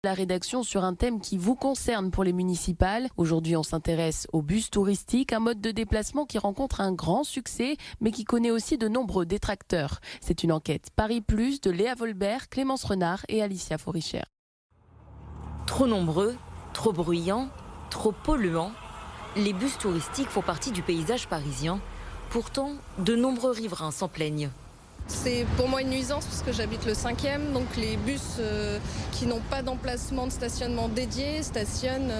La rédaction sur un thème qui vous concerne pour les municipales. Aujourd'hui, on s'intéresse au bus touristique, un mode de déplacement qui rencontre un grand succès, mais qui connaît aussi de nombreux détracteurs. C'est une enquête Paris Plus de Léa Volbert, Clémence Renard et Alicia Forichère. Trop nombreux, trop bruyants, trop polluants, les bus touristiques font partie du paysage parisien. Pourtant, de nombreux riverains s'en plaignent. C'est pour moi une nuisance parce que j'habite le 5e, donc les bus qui n'ont pas d'emplacement de stationnement dédié stationnent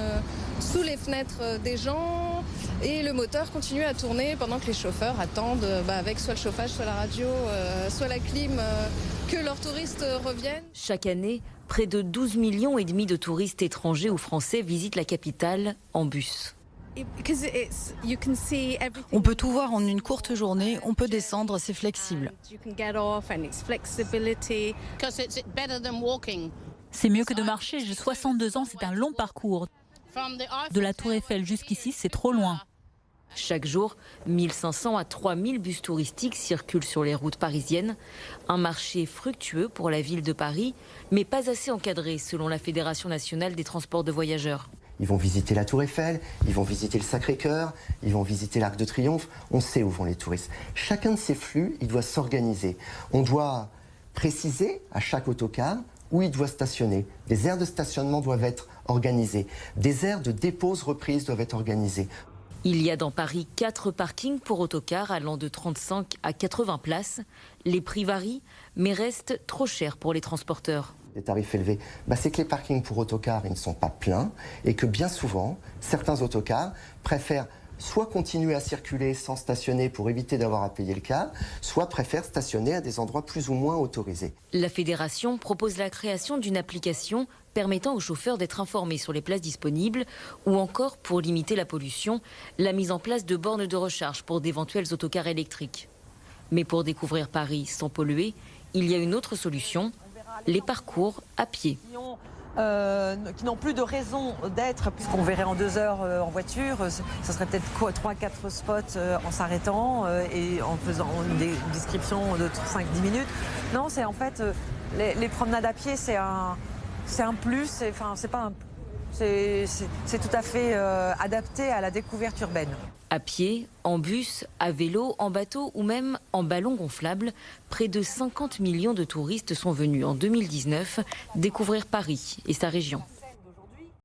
sous les fenêtres des gens et le moteur continue à tourner pendant que les chauffeurs attendent avec soit le chauffage, soit la radio, soit la clim, que leurs touristes reviennent. Chaque année, près de 12,5 millions de touristes étrangers ou français visitent la capitale en bus. On peut tout voir en une courte journée, on peut descendre, c'est flexible. C'est mieux que de marcher, j'ai 62 ans, c'est un long parcours. De la Tour Eiffel jusqu'ici, c'est trop loin. Chaque jour, 1500 à 3000 bus touristiques circulent sur les routes parisiennes. Un marché fructueux pour la ville de Paris, mais pas assez encadré selon la Fédération nationale des transports de voyageurs. Ils vont visiter la Tour Eiffel, ils vont visiter le Sacré-Cœur, ils vont visiter l'Arc de Triomphe. On sait où vont les touristes. Chacun de ces flux, il doit s'organiser. On doit préciser à chaque autocar où il doit stationner. Des aires de stationnement doivent être organisées. Des aires de dépose-reprise doivent être organisées. Il y a dans Paris 4 parkings pour autocars allant de 35 à 80 places. Les prix varient, mais restent trop chers pour les transporteurs. Des tarifs élevés, c'est que les parkings pour autocars ils ne sont pas pleins et que bien souvent, certains autocars préfèrent soit continuer à circuler sans stationner pour éviter d'avoir à payer le car, soit préfèrent stationner à des endroits plus ou moins autorisés. La fédération propose la création d'une application permettant aux chauffeurs d'être informés sur les places disponibles ou encore, pour limiter la pollution, la mise en place de bornes de recharge pour d'éventuels autocars électriques. Mais pour découvrir Paris sans polluer, il y a une autre solution, les parcours à pied. Qui n'ont plus de raison d'être, puisqu'on verrait en 2 heures en voiture, ça serait peut-être 3-4 spots en s'arrêtant et en faisant des descriptions de 5-10 minutes. Non, c'est en fait, les promenades à pied, c'est un plus, c'est tout à fait adapté à la découverte urbaine. À pied, en bus, à vélo, en bateau ou même en ballon gonflable, près de 50 millions de touristes sont venus en 2019 découvrir Paris et sa région.